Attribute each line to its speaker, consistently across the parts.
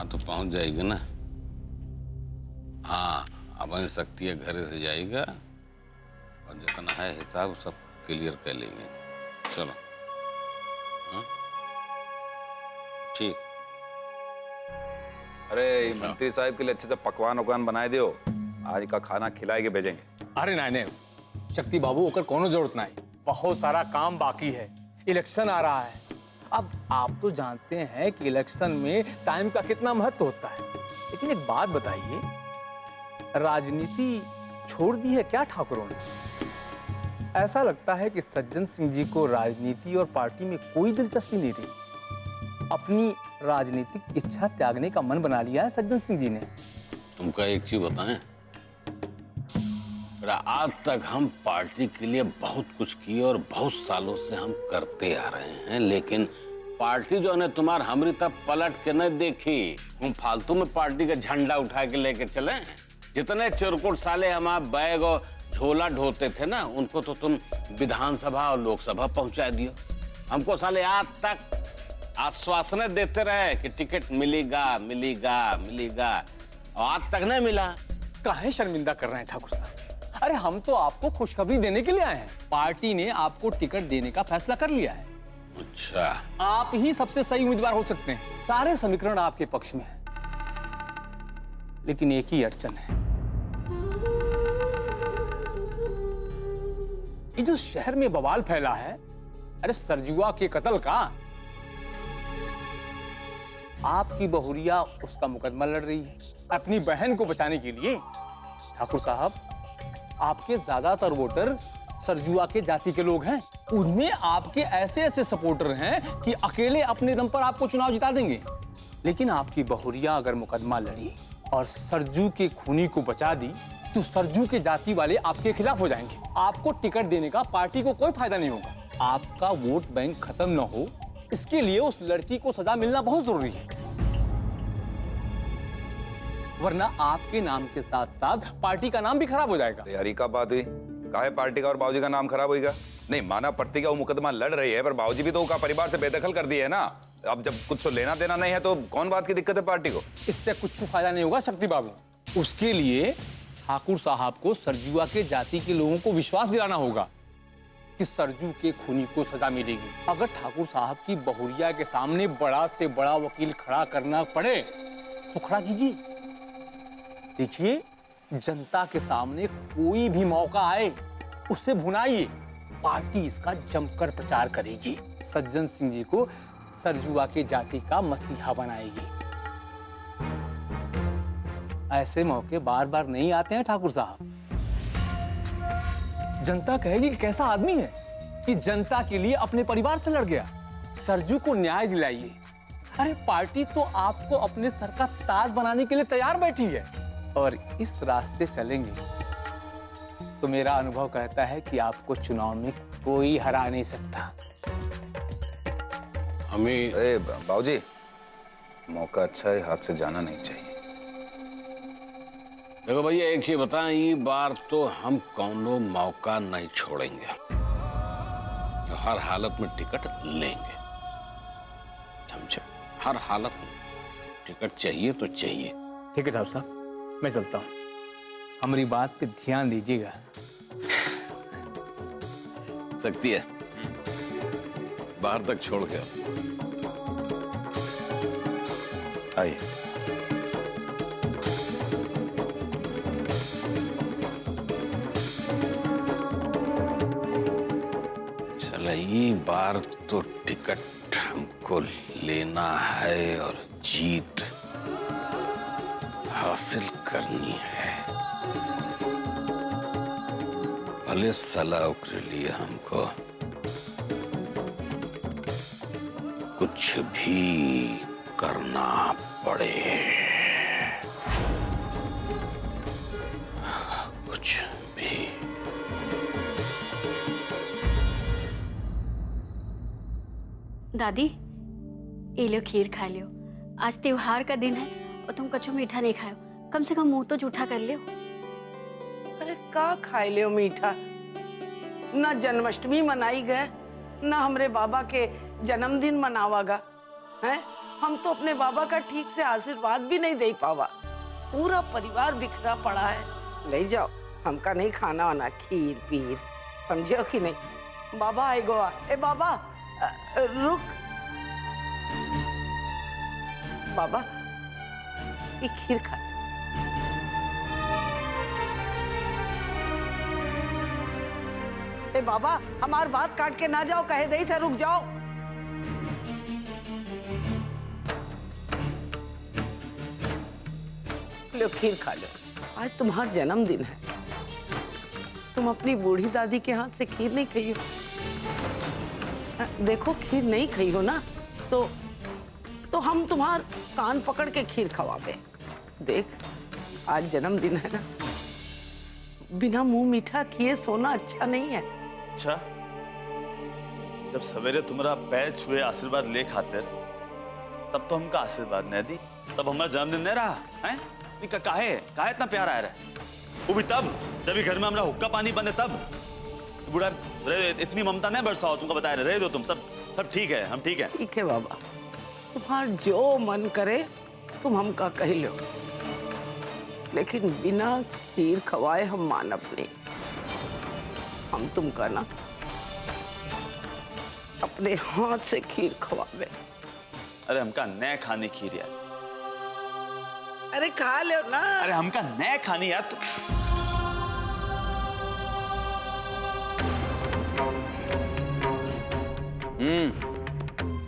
Speaker 1: हाँ तो पहुंच जाएगी ना। हाँ अब शक्ति है घर से जाएगा और जितना है हिसाब सब क्लियर कर लेंगे। चलो हाँ? ठीक।
Speaker 2: अरे मंत्री साहब के लिए अच्छे से पकवान वकवान बनाए दियो, आज का खाना खिलाए के भेजेंगे।
Speaker 3: अरे नहीं, शक्ति बाबू होकर कोनो जरूरत नहीं, बहुत सारा काम बाकी है, इलेक्शन आ रहा है। अब आप तो जानते हैं कि इलेक्शन में टाइम का कितना महत्व होता है, लेकिन एक बात बताइए, राजनीति छोड़ दी है क्या ठाकुरों ने? ऐसा लगता है कि सज्जन सिंह जी को राजनीति और पार्टी में कोई दिलचस्पी नहीं रही। अपनी राजनीतिक इच्छा त्यागने का मन बना लिया है सज्जन सिंह जी ने।
Speaker 1: तुमका एक चीज बताएं, आज तक हम पार्टी के लिए बहुत कुछ किए और बहुत सालों से हम करते आ रहे हैं, लेकिन पार्टी जो है तुम्हार हमारी तब पलट के नहीं देखी। हम फालतू में पार्टी का झंडा उठा के लेके चले। जितने चिरकुट साले हम आप बैग और झोला ढोते थे ना, उनको तो तुम विधानसभा और लोकसभा पहुंचा दियो। हमको साले आज तक आश्वासन देते रहे कि टिकट मिलेगा मिलेगा मिलेगा, और आज तक नहीं मिला।
Speaker 3: काहे शर्मिंदा कर रहे हैं ठाकुर साहब? अरे हम तो आपको खुशखबरी देने के लिए आए हैं। पार्टी ने आपको टिकट देने का फैसला कर लिया है।
Speaker 1: अच्छा,
Speaker 3: आप ही सबसे सही उम्मीदवार हो सकते हैं। सारे समीकरण आपके पक्ष में हैं, लेकिन एक ही अड़चन है। ये जो शहर में बवाल फैला है, अरे सरजुआ के कत्ल का, आपकी बहुरिया उसका मुकदमा लड़ रही है अपनी बहन को बचाने के लिए। ठाकुर साहब, आपके ज्यादातर वोटर सरजुआ के जाति के लोग हैं। उनमें आपके ऐसे ऐसे सपोर्टर हैं कि अकेले अपने दम पर आपको चुनाव जिता देंगे। लेकिन आपकी बहुरिया अगर मुकदमा लड़ी और सरजू के खूनी को बचा दी, तो सरजू के जाति वाले आपके खिलाफ हो जाएंगे। आपको टिकट देने का पार्टी को कोई फायदा नहीं होगा। आपका वोट बैंक खत्म न हो, इसके लिए उस लड़की को सजा मिलना बहुत जरूरी है, वरना आपके नाम के साथ साथ पार्टी का नाम भी खराब हो जाएगा।
Speaker 2: हरी का बात हुई, काहे पार्टी का और बाबूजी का नाम खराब होगा? नहीं माना प्रति का वो मुकदमा लड़ रही है, पर बाबूजी भी तो उसका परिवार से बेदखल कर दिए है ना। अब जब कुछ लेना देना नहीं है तो कौन बात की दिक्कत है पार्टी को?
Speaker 3: इससे कुछ फायदा नहीं होगा शक्ति बाबू। उसके लिए ठाकुर साहब को सरजुआ के जाति के लोगों को विश्वास दिलाना होगा कि सरजू के खूनी को सजा मिलेगी। अगर ठाकुर साहब की बहुरिया के सामने बड़ा से बड़ा वकील खड़ा करना पड़े तो खड़ा कीजिए। देखिए, जनता के सामने कोई भी मौका आए उससे भुनाइए। पार्टी इसका जमकर प्रचार करेगी, सज्जन सिंह जी को सरजुआ के जाति का मसीहा बनाएगी। ऐसे मौके बार बार नहीं आते हैं ठाकुर साहब। जनता कहेगी कि कैसा आदमी है कि जनता के लिए अपने परिवार से लड़ गया। सरजू को न्याय दिलाइए। अरे पार्टी तो आपको अपने सर का ताज बनाने के लिए तैयार बैठी है, और इस रास्ते चलेंगे तो मेरा अनुभव कहता है कि आपको चुनाव में कोई हरा नहीं सकता।
Speaker 1: हमें
Speaker 2: बाबूजी, मौका अच्छा है, हाथ से जाना नहीं चाहिए।
Speaker 1: देखो भैया, एक चीज बताएं, ये बार तो हम कौनो मौका नहीं छोड़ेंगे, तो हर हालत में टिकट लेंगे, समझे? हर हालत में टिकट चाहिए तो चाहिए।
Speaker 3: ठीक है साहब, मैं चलता हूँ। हमारी बात पे ध्यान दीजिएगा।
Speaker 1: सकती है बाहर तक छोड़ के
Speaker 2: आइए।
Speaker 1: चला, ये बार तो टिकट हमको लेना है और जीत हासिल करनी है। भले सलाह के लिए हमको कुछ भी करना पड़े, कुछ भी।
Speaker 4: दादी, ये लो खीर खा लियो। आज त्योहार का दिन है और तुम कछु मीठा नहीं खाओ, कम से कम मुंह तो जूठा कर लियो।
Speaker 5: अरे का खाए लियो मीठा? ना जन्माष्टमी मनाई गए, ना हमरे बाबा के जन्मदिन मनावागा है। हम हम तो अपने बाबा का ठीक से आशीर्वाद भी नहीं दे पावा। पूरा परिवार बिखरा पड़ा है। ले जाओ, हमका नहीं खाना वाना, खीर पीर, समझियो कि नहीं। बाबा आए गोवा। ए बाबा रुक। बाबा ये खीर खा। ए बाबा, हमार बात काट के ना जाओ, कहे दई थे रुक जाओ। लो खीर खा लो, आज तुम्हारा जन्मदिन है। तुम अपनी बूढ़ी दादी के हाथ से खीर नहीं खाई हो। देखो खीर नहीं खाई हो ना तो हम तुम्हार कान पकड़ के खीर खवावे। देख आज जन्मदिन है ना, बिना मुंह मीठा किए सोना अच्छा नहीं है।
Speaker 6: अच्छा, जब सवेरे तुम्हारा पैर छुए आशीर्वाद ले खातिर, तब तो हमका आशीर्वाद नहीं दी, तब हमारा जन्मदिन नहीं रहा है। काहे इतना प्यार आया रहा, वो भी तब जब भी घर में हमारा हुक्का पानी बने तब। बूढ़ा इतनी ममता नहीं बरसाओ, तुमको बताया रहे दो तुम सब ठीक है, हम ठीक है।
Speaker 5: ठीक है बाबा, तुम्हार जो मन करे तुम हमका कह लो, लेकिन बिना खीर खवाए हम मानब नहीं। हम तुमका ना अपने हाथ से खीर खवावे।
Speaker 6: अरे हमका नए खानी खीर यार।
Speaker 5: अरे खा लो ना।
Speaker 6: अरे हमका नए खानी यार।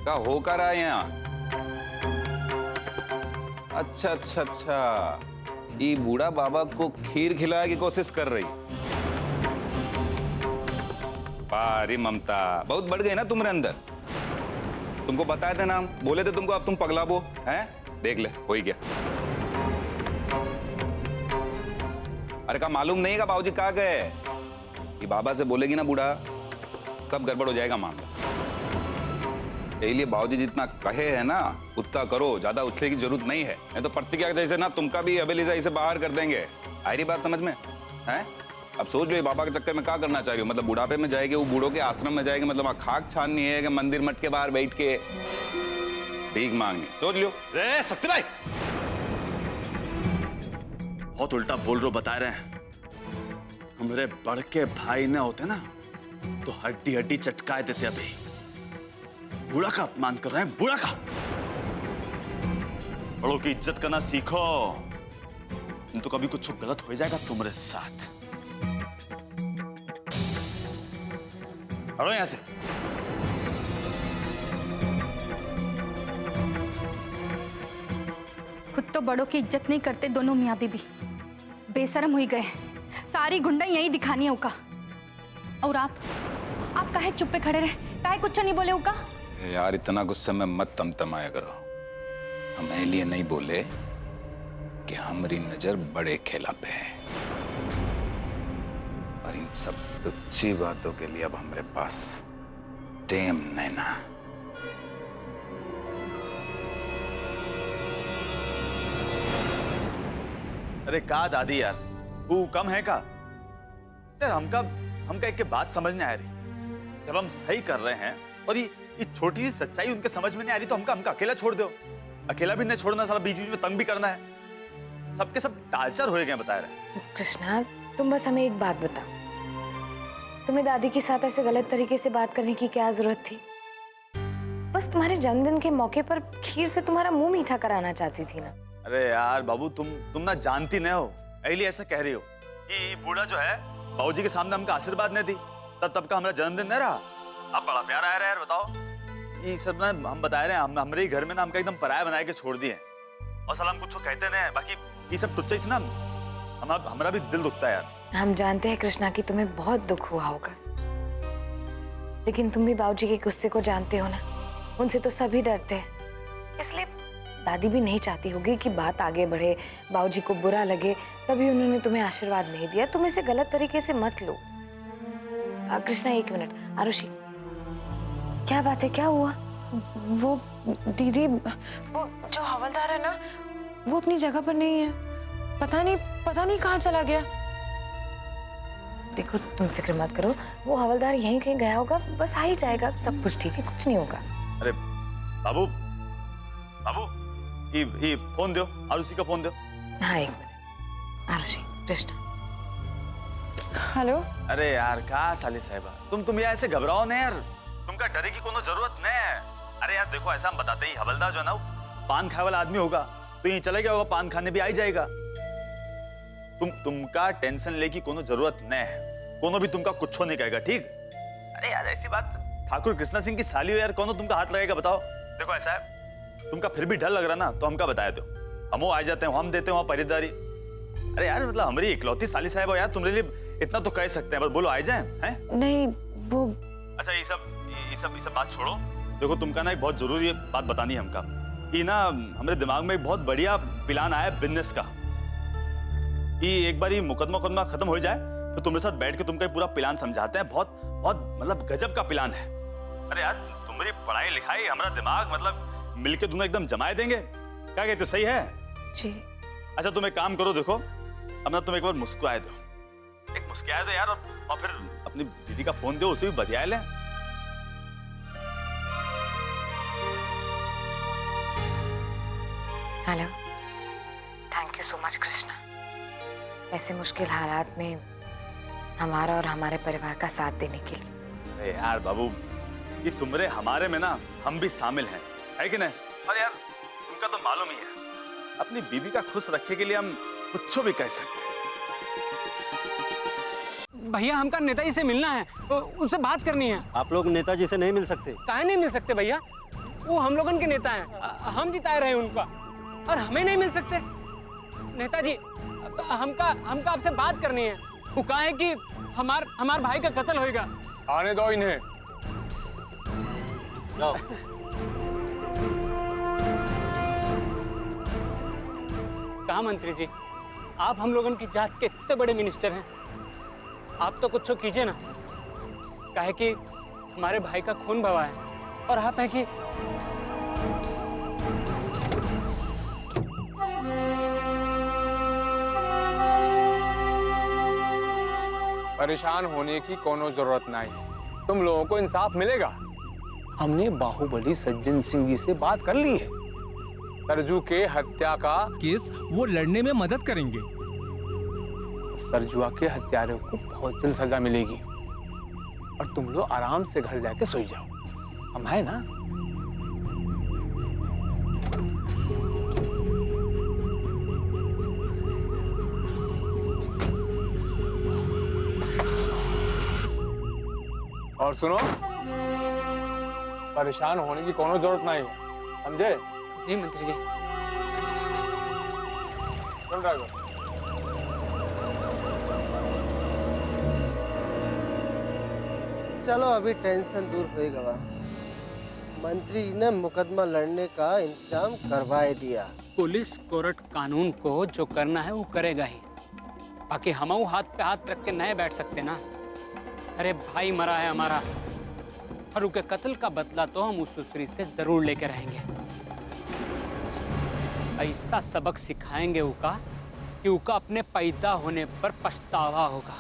Speaker 2: का हो कर रहा है यहाँ? अच्छा, ये बूढ़ा बाबा को खीर खिलाने की कोशिश कर रही। बारी ममता बहुत बढ़ गई ना तुम्हारे अंदर। तुमको बताए थे ना, हम बोले थे तुमको, अब तुम पगला बो हैं। देख ले हो ही गया। अरे का मालूम नहीं का बाबूजी कहा गए? ये बाबा से बोलेगी ना बूढ़ा, सब गड़बड़ हो जाएगा मामला। इसलिए बाबूजी जितना कहे है ना उतना करो, ज्यादा उछले की जरूरत नहीं है। नहीं तो प्रतिज्ञा जैसे ना तुमका भी हवेली से बाहर कर देंगे। आयरी बात समझ में है? अब सोच लो ये बाबा के चक्कर में क्या करना चाहिए। मतलब बुढ़ापे में जाएगी, वो बूढ़ों के आश्रम में जाएगी, मतलब खाक छाननी है कि मंदिर मठ के बाहर बैठ के भीख मांगनी। सोच लो।
Speaker 6: रे सत्य भाई, बहुत उल्टा बोल रहे हो, बता रहे हैं। हमारे बड़ के भाई ने होते ना तो हड्डी हड्डी चटकाए देते। अभी बूढ़ा का अपमान कर रहे हैं, बूढ़ा का। बड़ों की इज्जत करना सीखो, नहीं तो कभी कुछ गलत हो जाएगा तुम्हारे साथ। हटो यहां से।
Speaker 7: खुद तो बड़ों की इज्जत नहीं करते दोनों मियाँ बीबी, बेशरम हुई गए। सारी गुंडा यही दिखानी है उका। और आप काहे चुप पे खड़े रहे, काहे कुछ नहीं बोले उका?
Speaker 2: यार इतना गुस्से में मत तमतमाया करो। हम लिए नहीं बोले कि हमारी नजर बड़े खेला पे है, और इन सब तुच्छी बातों के लिए अब हमारे पास टाइम नहीं ना।
Speaker 6: अरे का दादी यार, वो कम है का यार? हमका एक के बात समझ नहीं आ रही। जब हम सही कर रहे हैं और ये छोटी सी सच्चाई उनके समझ में नहीं आ रही, तो हमका अकेला छोड़ दो। अकेला भी नहीं छोड़ना, सारा बीच बीच में तंग भी करना है। सबके सब टार्चर हो गए बता रहे।
Speaker 8: कृष्णा, तुम बस हमें एक बात बताओ, तुम्हें दादी के साथ ऐसे गलत तरीके से बात करने की क्या जरूरत थी? बस तुम्हारे जन्मदिन के मौके पर खीर से तुम्हारा मुंह मीठा कराना चाहती थी ना।
Speaker 6: अरे यार बाबू, तुम ना जानती नहीं हो, इसलिए ऐसा कह रही हो। ये बूढ़ा जो है बाबूजी के सामने हमका आशीर्वाद नहीं दी, तब का हमारा जन्मदिन नहीं रहा। अब बड़ा प्यार आया यार, बताओ। ये सब ना हम बता रहे हैं, हमारे घर में ना हमका एकदम पराया बना के छोड़ दिए, और सलाम कुछ कहते नहीं। बाकी ये सब टुच्चे से ना हमारा भी दिल दुखता है यार।
Speaker 8: हम जानते हैं कृष्णा कि तुम्हें बहुत दुख हुआ होगा, लेकिन तुम भी बाबूजी के गुस्से को जानते हो ना, उनसे तो सभी डरते हैं। इसलिए दादी भी नहीं चाहती होगी कि बात आगे बढ़े, बाबूजी को बुरा लगे, तभी उन्होंने तुम्हें आशीर्वाद नहीं दिया। तुम इसे गलत तरीके से मत लो। कृष्णा एक मिनट। आरुषि, क्या बात है, क्या हुआ?
Speaker 9: वो दीदी, वो जो हवलदार है ना, वो अपनी जगह पर नहीं है। पता नहीं कहाँ चला गया।
Speaker 8: देखो तुम फिक्र मत करो, वो हवलदार यहीं कहीं गया होगा, बस आ ही जाएगा, सब कुछ ठीक है, कुछ नहीं होगा।
Speaker 6: अरे बाबू, बाबू ये फोन दो, आरुषि का फोन दो।
Speaker 8: हाँ, एक मिनट। आरुषि, कृष्णा।
Speaker 9: हेलो।
Speaker 6: अरे यार का साली साहिबा, तुम यार ऐसे घबराओ नहीं यार, तुमका डरे की कोनो जरूरत नहीं है। अरे यार देखो, ऐसा हम बताते ही हवलदार जो है ना, पान खाने वाला आदमी होगा तो ये चले गया होगा, पान खाने भी आ ही जाएगा। तुमका टेंशन ले की कोनो जरूरत नहीं है, कोनो भी तुमका कुछ नहीं कहेगा, ठीक? अरे यार ऐसी बात, ठाकुर कृष्णा सिंह की साली हो यार, कोनो तुमका हाथ लगेगा बताओ? देखो ऐसा है, तुमका फिर भी डर लग रहा ना तो हमका बताया दो, हम आ जाते हैं, हम देते हैं वहां परिदारी। अरे यार मतलब हमारी इकलौती साली साहब हो यार, तुम्हारे लिए इतना तो कह सकते हैं, बस बोलो आ जाए हैं?
Speaker 9: नहीं वो,
Speaker 6: अच्छा ये सब बात छोड़ो। देखो तुमका ना एक बहुत जरूरी बात बतानी है हमका। ये ना हमारे दिमाग में एक बहुत बढ़िया प्लान आया बिजनेस का। ये एक बार ये मुकदमा खत्म हो जाए तो तुम्हारे साथ बैठ के तुमका पूरा प्लान समझाते हैं। बहुत बहुत मतलब गजब का प्लान है। अरे यार तुम्हारी पढ़ाई लिखाई हमारा दिमाग मतलब मिलके दोनों एकदम जमाए देंगे। क्या कहते हो, सही है?
Speaker 9: जी।
Speaker 6: अच्छा तुम एक काम करो, देखो अब ना तुम एक बार मुस्कुराए दो, एक मुस्कुराए दो यार, और फिर अपनी दीदी का फोन दो, उसे भी बतिया लें।
Speaker 8: Hello, thank you so much Krishna, ऐसे मुश्किल हालात में हमारा और हमारे परिवार का साथ देने के लिए।
Speaker 6: अरे यार बाबू, ये तुम्हारे हमारे में ना हम भी शामिल हैं, है कि नहीं? और यार तुमका तो मालूम ही है, अपनी बीवी का खुश रखने के लिए हम कुछ भी कह सकते हैं।
Speaker 3: भैया हमका नेताजी से मिलना है, तो उनसे बात करनी है।
Speaker 10: आप लोग नेताजी से नहीं मिल सकते?
Speaker 3: काहे नहीं मिल सकते भैया? वो हम लोगन के नेता हैं, हम जिताए रहे उनका, और हमें नहीं मिल सकते? नेताजी हमका आपसे बात करनी है। वो कहा है कि हमार भाई का कत्ल होएगा। आने दो इन्हें।
Speaker 10: जाओ।
Speaker 3: कहा मंत्री जी, आप हम लोगन की जात के इतने बड़े मिनिस्टर हैं, आप तो कुछ कीजिए ना। काहे कि हमारे भाई का खून बहा है, और आप है कि परेशान होने की कोनो जरूरत नहीं, तुम लोगों को इंसाफ मिलेगा। हमने बाहुबली सज्जन सिंह जी से बात कर ली है, सरजू के हत्या का
Speaker 11: केस वो लड़ने में मदद करेंगे।
Speaker 3: सरजुआ के हत्यारों को बहुत जल्द सजा मिलेगी, और तुम लोग आराम से घर जाके सोई जाओ, हम है ना? और सुनो, परेशान होने की कोनो जरूरत नहीं, समझे? जी मंत्री जी। चल ड्राइवर।
Speaker 10: चलो अभी टेंशन दूर होएगा। मंत्री जी ने मुकदमा लड़ने का इंतजाम करवाए दिया।
Speaker 3: पुलिस कोर्ट कानून को जो करना है वो करेगा ही, बाकी हम हाथ पे हाथ रख के नहीं बैठ सकते ना। अरे भाई मरा है हमारा, और उसके कत्ल का बदला तो हम उस दूसरी से जरूर लेके रहेंगे। ऐसा सबक सिखाएंगे उका कि उका अपने पैदा होने पर पछतावा होगा।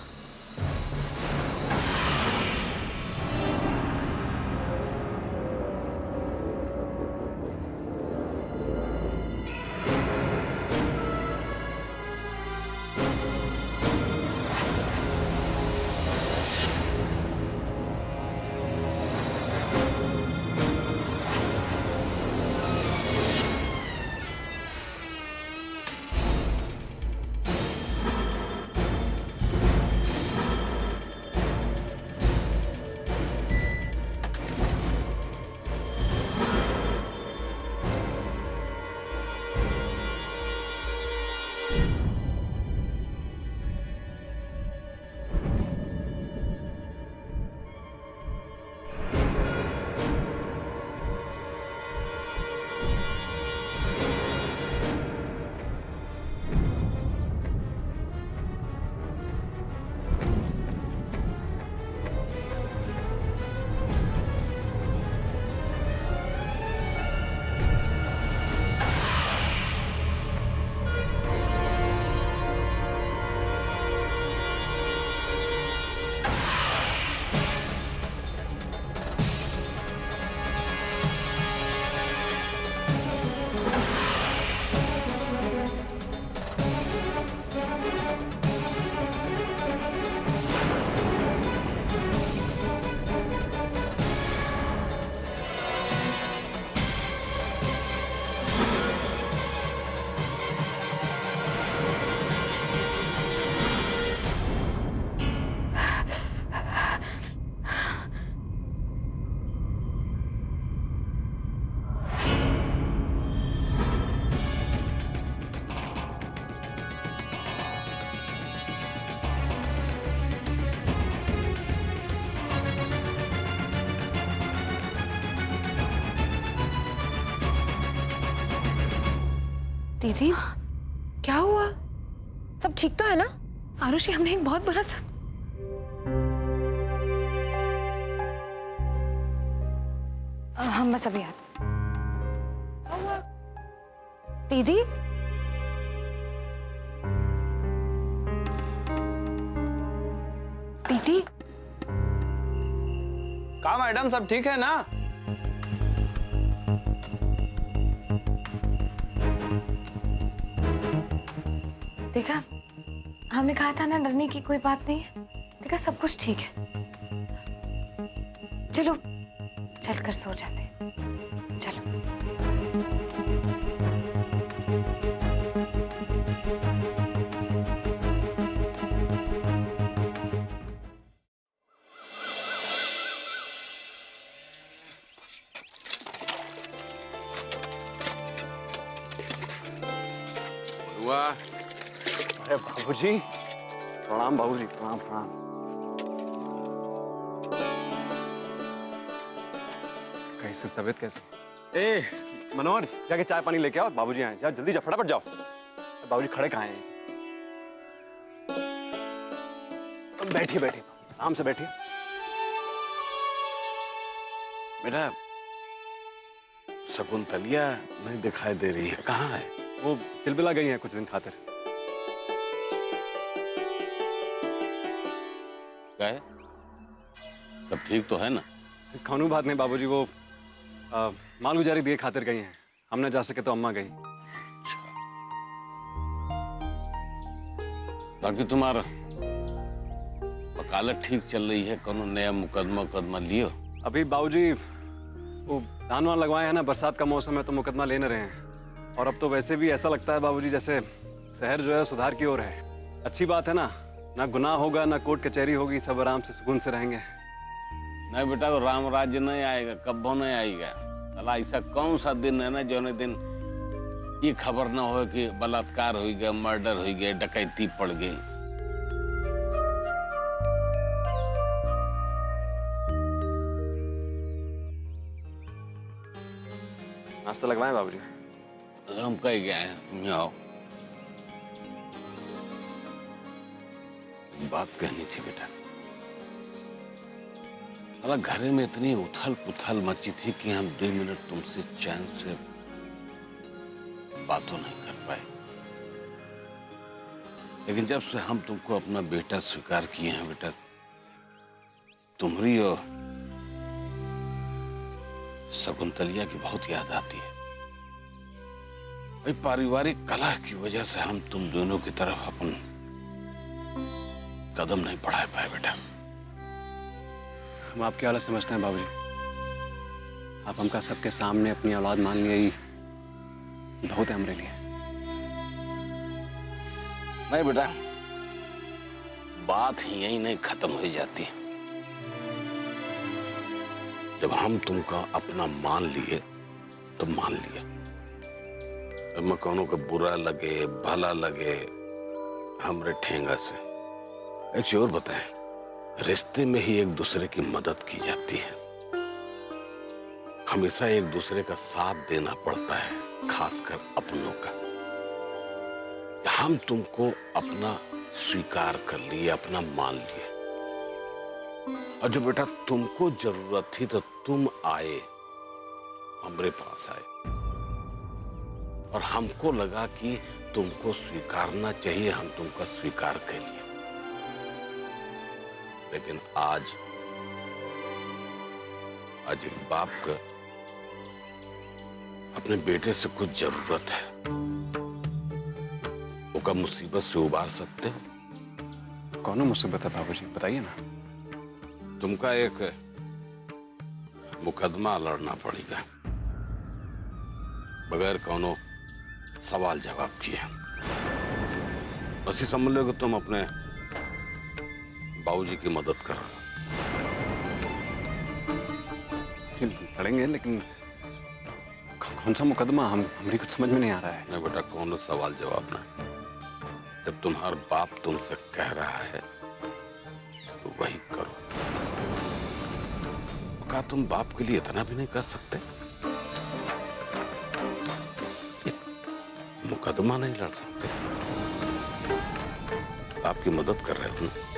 Speaker 9: दीदी क्या हुआ? सब ठीक तो है ना?
Speaker 8: आरुषि, हमने एक बहुत बड़ा हम बस अभी आते।
Speaker 9: क्या हुआ? दीदी दीदी
Speaker 3: कहा मैडम, सब ठीक है ना?
Speaker 8: देखा, हमने कहा था ना डरने की कोई बात नहीं है। देखा, सब कुछ ठीक है। चलो चलकर सो जाते हैं। चलो।
Speaker 1: वाह,
Speaker 3: अरे बाबूजी, प्रणाम बाबूजी, प्रणाम प्रणाम। कैसे तबीयत कैसे? ए मनोहर, जाके चाय पानी लेके आओ, बाबूजी आए। जाओ जल्दी, जाओ फटाफट जाओ। बाबूजी खड़े कहाँ हैं? बैठिए बैठिए, आराम से बैठिए।
Speaker 1: बेटा, शकुंतलिया नहीं दिखाई दे रही है, कहाँ है?
Speaker 3: वो चिलबिला गई हैं कुछ दिन खातिर।
Speaker 1: क्या है? सब ठीक तो है ना?
Speaker 3: खानू बात नहीं बाबूजी, वो माल गुजारी दिए खातिर गई हैं। हम न जा सके तो अम्मा गई।
Speaker 1: बाकी तुम्हारा वकालत ठीक चल रही है? कोनो नया मुकदमा लियो?
Speaker 3: अभी बाबूजी वो धान वान लगवाए हैं ना, बरसात का मौसम है तो मुकदमा लेने रहे हैं। और अब तो वैसे भी ऐसा लगता है बाबूजी जैसे शहर जो है सुधार की ओर है। अच्छी बात है ना गुनाह होगा, ना कोर्ट कचहरी होगी, सब आराम से सुकून से रहेंगे।
Speaker 1: नहीं बेटा, वो राम राज्य नहीं आएगा, कब्बो नहीं आएगा। अला ऐसा कौन सा दिन है ना जो दिन ये खबर ना हो कि बलात्कार हो गया, मर्डर हो गया, डकैती पड़ गई।
Speaker 3: नाश्ता लगवाएं बाबूजी?
Speaker 1: हम कह गए हैं, तुम आओ। बात कहनी थी बेटा। अला घरे में इतनी उथल पुथल मची थी कि हम 2 मिनट तुमसे चैन से बातों नहीं कर पाए। लेकिन जब से हम तुमको अपना बेटा स्वीकार किए हैं बेटा, तुम्हारी और शकुंतलिया की बहुत याद आती है। भाई पारिवारिक कलह की वजह से हम तुम दोनों की तरफ अपन कदम नहीं बढ़ा पाए बेटा।
Speaker 3: हम आपकी हालत समझते हैं बाबूजी। आप हमका सबके सामने अपनी औलाद मान लिया ही बहुत है हमारे लिए।
Speaker 1: नहीं बेटा, बात ही यही नहीं खत्म हो जाती। जब हम तुमका अपना मान लिए तो मान लिया। अब मैं कहूँ का बुरा लगे भला लगे हमरे ठेंगा से। एक चीज और बताएं, रिश्ते में ही एक दूसरे की मदद की जाती है। हमेशा एक दूसरे का साथ देना पड़ता है, खासकर अपनों का। हम तुमको अपना स्वीकार कर लिए, अपना मान लिए। और जो बेटा तुमको जरूरत थी तो तुम आए, हमरे पास आए। और हमको लगा कि तुमको स्वीकारना चाहिए, हम तुमका स्वीकार कर लिए। लेकिन आज एक बाप का अपने बेटे से कुछ जरूरत है। वो का मुसीबत से उबार सकते हो?
Speaker 3: कौन मुसीबत है बाबूजी, बताइए ना।
Speaker 1: तुमका एक मुकदमा लड़ना पड़ेगा बगैर कोनो सवाल जवाब किए। बस ये समझ लो कि तुम अपने बाबूजी की मदद करो।
Speaker 3: लड़ेंगे, लेकिन कौन सा मुकदमा, हमारी कुछ समझ में नहीं आ रहा है।
Speaker 1: नहीं बेटा, कौन सवाल जवाब ना। जब तुम्हारा बाप तुमसे कह रहा है तो वही करो। क्या तुम बाप के लिए इतना भी नहीं कर सकते? मुकदमा नहीं लड़ सकते। आपकी मदद कर रहे हो ना।